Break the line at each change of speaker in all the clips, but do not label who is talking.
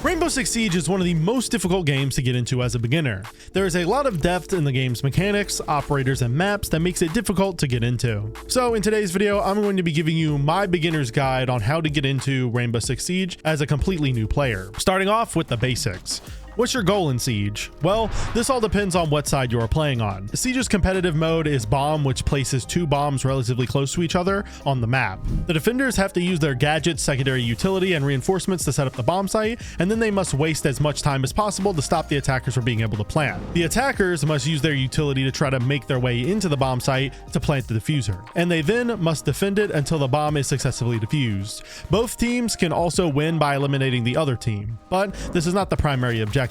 Rainbow Six Siege is one of the most difficult games to get into as a beginner. There is a lot of depth in the game's mechanics, operators, and maps that makes it difficult to get into. So in today's video, I'm going to be giving you my beginner's guide on how to get into Rainbow Six Siege as a completely new player. Starting off with the basics. What's your goal in Siege? Well, this all depends on what side you are playing on. Siege's competitive mode is bomb, which places 2 bombs relatively close to each other on the map. The defenders have to use their gadgets, secondary utility, and reinforcements to set up the bomb site, and then they must waste as much time as possible to stop the attackers from being able to plant. The attackers must use their utility to try to make their way into the bomb site to plant the diffuser, and they then must defend it until the bomb is successfully defused. Both teams can also win by eliminating the other team, but this is not the primary objective.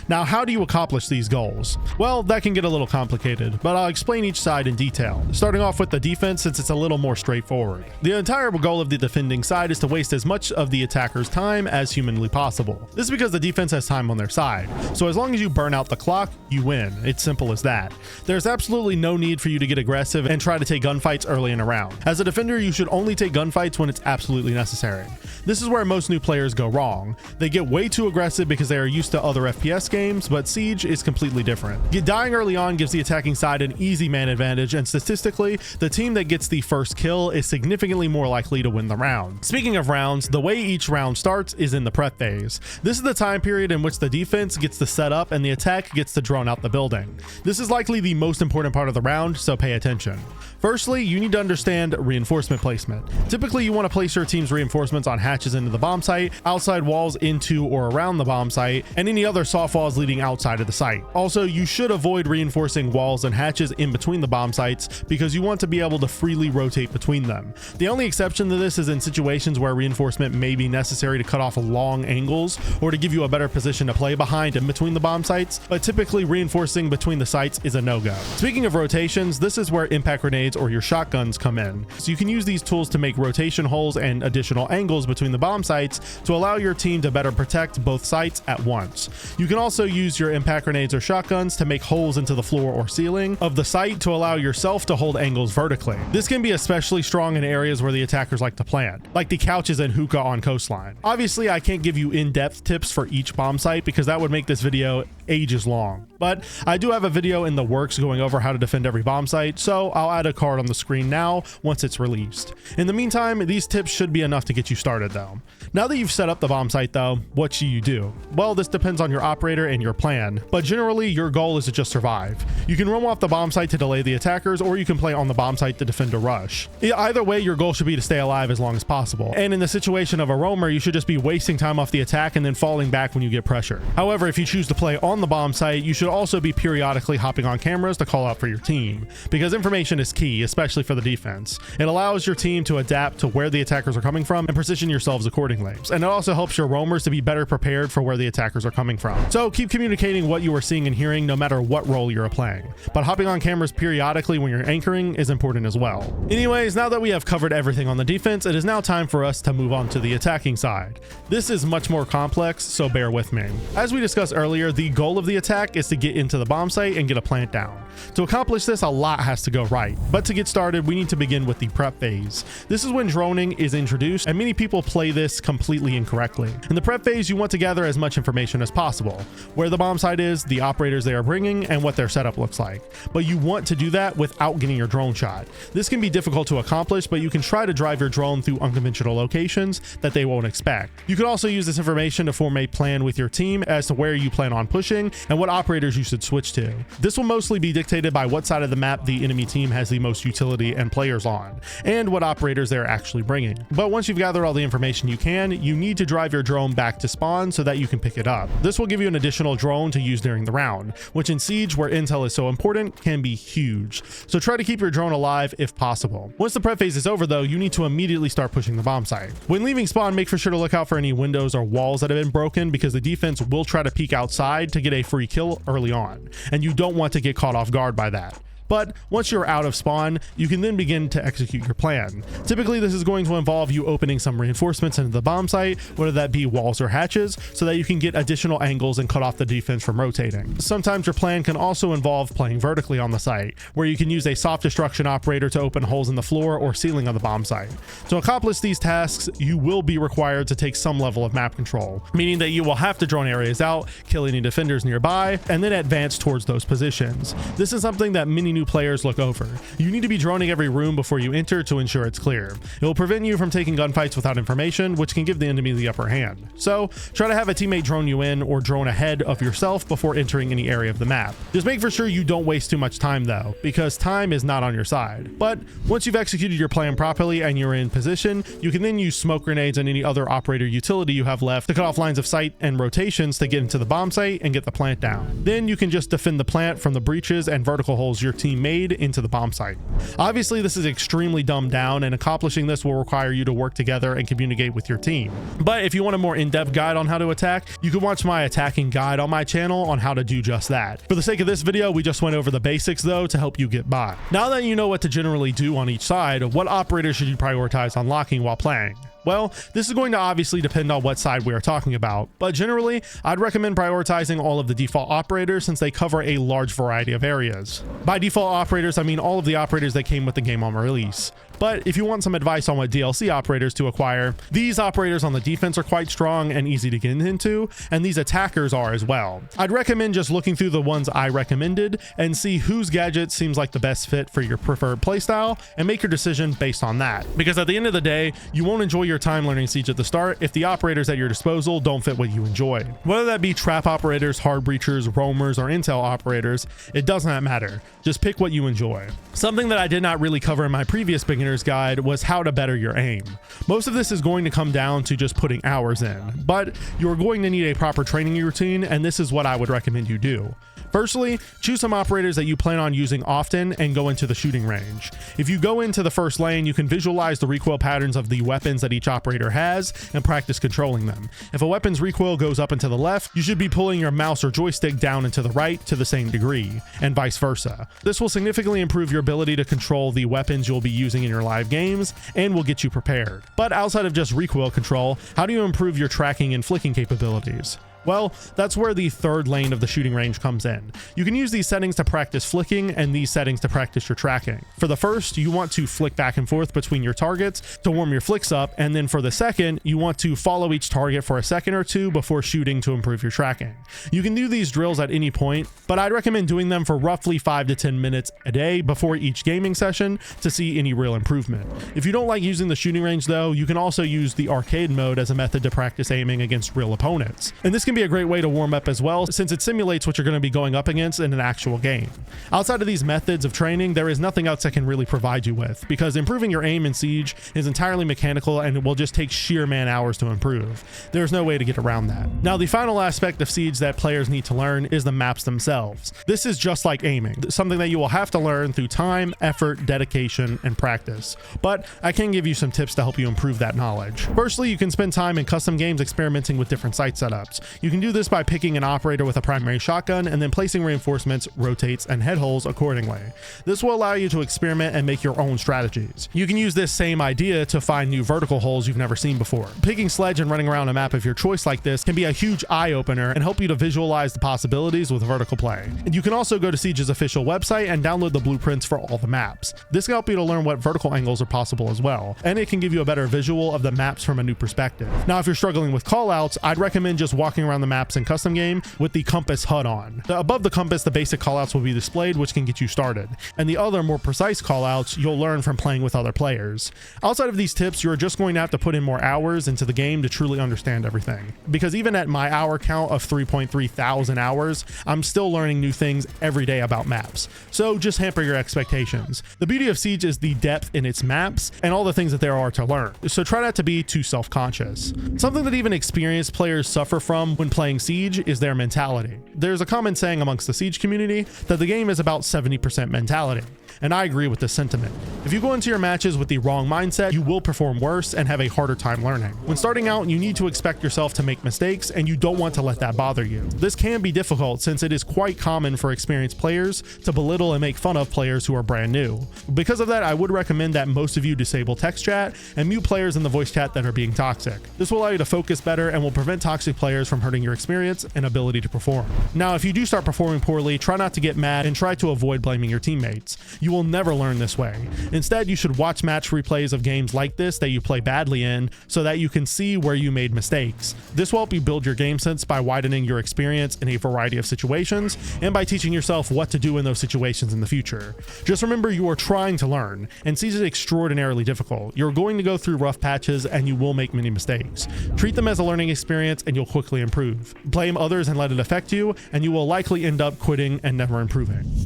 Now, how do you accomplish these goals? Well, that can get a little complicated, but I'll explain each side in detail. Starting off with the defense, since it's a little more straightforward. The entire goal of the defending side is to waste as much of the attacker's time as humanly possible. This is because the defense has time on their side. So as long as you burn out the clock, you win. It's simple as that. There's absolutely no need for you to get aggressive and try to take gunfights early in a round. As a defender, you should only take gunfights when it's absolutely necessary. This is where most new players go wrong. They get way too aggressive because they are used to other FPS games, but Siege is completely different. Dying early on gives the attacking side an easy man advantage, and statistically, the team that gets the first kill is significantly more likely to win the round. Speaking of rounds, the way each round starts is in the prep phase. This is the time period in which the defense gets to set up and the attack gets to drone out the building. This is likely the most important part of the round, so pay attention. Firstly, you need to understand reinforcement placement. Typically, you want to place your team's reinforcements on hatches into the bomb site, outside walls into or around the bomb site, and any other soft walls leading outside of the site. Also, you should avoid reinforcing walls and hatches in between the bomb sites because you want to be able to freely rotate between them. The only exception to this is in situations where reinforcement may be necessary to cut off long angles or to give you a better position to play behind and between the bomb sites, but typically reinforcing between the sites is a no-go. Speaking of rotations, this is where impact grenades or your shotguns come in. So you can use these tools to make rotation holes and additional angles between the bomb sites to allow your team to better protect both sites at once. You can also use your impact grenades or shotguns to make holes into the floor or ceiling of the site to allow yourself to hold angles vertically. This can be especially strong in areas where the attackers like to plant, like the couches and hookah on coastline. Obviously, I can't give you in-depth tips for each bomb site because that would make this video ages long, but I do have a video in the works going over how to defend every bomb site, so I'll add a card on the screen now once it's released. In the meantime, these tips should be enough to get you started though. Now that you've set up the bomb site though, what should you do? Well, this depends on your operator and your plan, but generally your goal is to just survive. You can roam off the bomb site to delay the attackers, or you can play on the bomb site to defend a rush. Either way, your goal should be to stay alive as long as possible. And in the situation of a roamer, you should just be wasting time off the attack and then falling back when you get pressure. However, if you choose to play on the bomb site, you should also be periodically hopping on cameras to call out for your team, because information is key, especially for the defense. It allows your team to adapt to where the attackers are coming from and position yourselves accordingly. And it also helps your roamers to be better prepared for where the attackers are coming from. So keep communicating what you are seeing and hearing no matter what role you're playing. But hopping on cameras periodically when you're anchoring is important as well. Anyways, now that we have covered everything on the defense, it is now time for us to move on to the attacking side. This is much more complex, so bear with me. As we discussed earlier, the goal of the attack is to get into the bomb site and get a plant down. To accomplish this, a lot has to go right. But to get started, we need to begin with the prep phase. This is when droning is introduced, and many people play this completely incorrectly. In the prep phase, you want to gather as much information as possible: where the bomb site is, the operators they are bringing, and what their setup looks like. But you want to do that without getting your drone shot. This can be difficult to accomplish, but you can try to drive your drone through unconventional locations that they won't expect. You can also use this information to form a plan with your team as to where you plan on pushing and what operators you should switch to. This will mostly be dictated by what side of the map the enemy team has the most utility and players on, and what operators they're actually bringing. But once you've gathered all the information you can, you need to drive your drone back to spawn so that you can pick it up. This will give you an additional drone to use during the round, which in Siege, where intel is so important, can be huge. So try to keep your drone alive if possible. Once the prep phase is over though, you need to immediately start pushing the bomb site. When leaving spawn, make sure to look out for any windows or walls that have been broken, because the defense will try to peek outside to get a free kill early on, and you don't want to get caught off guard by that. But once you're out of spawn, you can then begin to execute your plan. Typically, this is going to involve you opening some reinforcements into the bomb site, whether that be walls or hatches, so that you can get additional angles and cut off the defense from rotating. Sometimes your plan can also involve playing vertically on the site, where you can use a soft destruction operator to open holes in the floor or ceiling of the bomb site. To accomplish these tasks, you will be required to take some level of map control, meaning that you will have to drone areas out, kill any defenders nearby, and then advance towards those positions. This is something that many new players look over. You need to be droning every room before you enter to ensure it's clear. It will prevent you from taking gunfights without information, which can give the enemy the upper hand. So try to have a teammate drone you in or drone ahead of yourself before entering any area of the map. Just make for sure you don't waste too much time though, because time is not on your side. But once you've executed your plan properly and you're in position, you can then use smoke grenades and any other operator utility you have left to cut off lines of sight and rotations to get into the bomb site and get the plant down. Then you can just defend the plant from the breaches and vertical holes your team made into the bomb site. Obviously, this is extremely dumbed down, and accomplishing this will require you to work together and communicate with your team. But if you want a more in-depth guide on how to attack, you can watch my attacking guide on my channel on how to do just that. For the sake of this video, we just went over the basics though to help you get by. Now that you know what to generally do on each side, what operator should you prioritize unlocking while playing? Well, this is going to obviously depend on what side we are talking about, but generally, I'd recommend prioritizing all of the default operators since they cover a large variety of areas. By default operators, I mean all of the operators that came with the game on release. But if you want some advice on what DLC operators to acquire, these operators on the defense are quite strong and easy to get into, and these attackers are as well. I'd recommend just looking through the ones I recommended and see whose gadget seems like the best fit for your preferred playstyle and make your decision based on that. Because at the end of the day, you won't enjoy your time learning Siege at the start if the operators at your disposal don't fit what you enjoy. Whether that be trap operators, hard breachers, roamers, or intel operators, it does not matter. Just pick what you enjoy. Something that I did not really cover in my previous beginner's guide was how to better your aim. Most of this is going to come down to just putting hours in, but you're going to need a proper training routine, and this is what I would recommend you do. Firstly, choose some operators that you plan on using often and go into the shooting range. If you go into the first lane, you can visualize the recoil patterns of the weapons that each operator has and practice controlling them. If a weapon's recoil goes up and to the left, you should be pulling your mouse or joystick down and to the right to the same degree, and vice versa. This will significantly improve your ability to control the weapons you'll be using in your live games and will get you prepared. But outside of just recoil control, how do you improve your tracking and flicking capabilities? Well, that's where the third lane of the shooting range comes in. You can use these settings to practice flicking and these settings to practice your tracking. For the first, you want to flick back and forth between your targets to warm your flicks up, and then for the second, you want to follow each target for a second or two before shooting to improve your tracking. You can do these drills at any point, but I'd recommend doing them for roughly 5 to 10 minutes a day before each gaming session to see any real improvement. If you don't like using the shooting range though, you can also use the arcade mode as a method to practice aiming against real opponents. And this can be a great way to warm up as well, since it simulates what you're going to be going up against in an actual game. Outside of these methods of training, there is nothing else I can really provide you with, because improving your aim in Siege is entirely mechanical and it will just take sheer man hours to improve. There's no way to get around that. Now, the final aspect of Siege that players need to learn is the maps themselves. This is just like aiming, something that you will have to learn through time, effort, dedication, and practice. But I can give you some tips to help you improve that knowledge. Firstly, you can spend time in custom games experimenting with different site setups. You can do this by picking an operator with a primary shotgun and then placing reinforcements, rotates, and head holes accordingly. This will allow you to experiment and make your own strategies. You can use this same idea to find new vertical holes you've never seen before. Picking sledge and running around a map of your choice like this can be a huge eye-opener and help you to visualize the possibilities with vertical play. And you can also go to Siege's official website and download the blueprints for all the maps. This can help you to learn what vertical angles are possible as well, and it can give you a better visual of the maps from a new perspective. Now, if you're struggling with callouts, I'd recommend just walking around the maps in custom game with the compass HUD on. Above the compass, the basic callouts will be displayed, which can get you started, and the other more precise callouts you'll learn from playing with other players. Outside of these tips, you're just going to have to put in more hours into the game to truly understand everything, because even at my hour count of 3.3 thousand hours, I'm still learning new things every day about maps. So just hamper your expectations. The beauty of Siege is the depth in its maps and all the things that there are to learn, so try not to be too self-conscious. Something that even experienced players suffer from when playing Siege is their mentality. There's a common saying amongst the Siege community that the game is about 70% mentality. and I agree with this sentiment. If you go into your matches with the wrong mindset, you will perform worse and have a harder time learning. When starting out, you need to expect yourself to make mistakes, and you don't want to let that bother you. This can be difficult since it is quite common for experienced players to belittle and make fun of players who are brand new. Because of that, I would recommend that most of you disable text chat and mute players in the voice chat that are being toxic. This will allow you to focus better and will prevent toxic players from hurting your experience and ability to perform. Now, if you do start performing poorly, try not to get mad and try to avoid blaming your teammates. You will never learn this way. Instead, you should watch match replays of games like this that you play badly in so that you can see where you made mistakes. This will help you build your game sense by widening your experience in a variety of situations and by teaching yourself what to do in those situations in the future. Just remember, you are trying to learn, and Siege is extraordinarily difficult. You're going to go through rough patches and you will make many mistakes. Treat them as a learning experience and you'll quickly improve. Blame others and let it affect you, and you will likely end up quitting and never improving.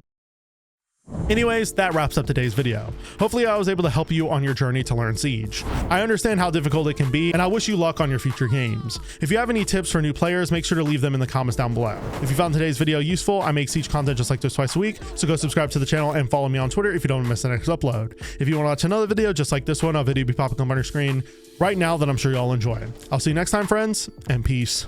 Anyways, that wraps up today's video. Hopefully I was able to help you on your journey to learn Siege. I understand how difficult it can be, and I wish you luck on your future games. If you have any tips for new players, make sure to leave them in the comments down below. If you found today's video useful, I make Siege content just like this twice a week, so go subscribe to the channel and follow me on Twitter if you don't want to miss the next upload. If you want to watch another video just like this one, a video will be popping up on your screen right now that I'm sure you'll enjoy. I'll see you next time, friends, and peace.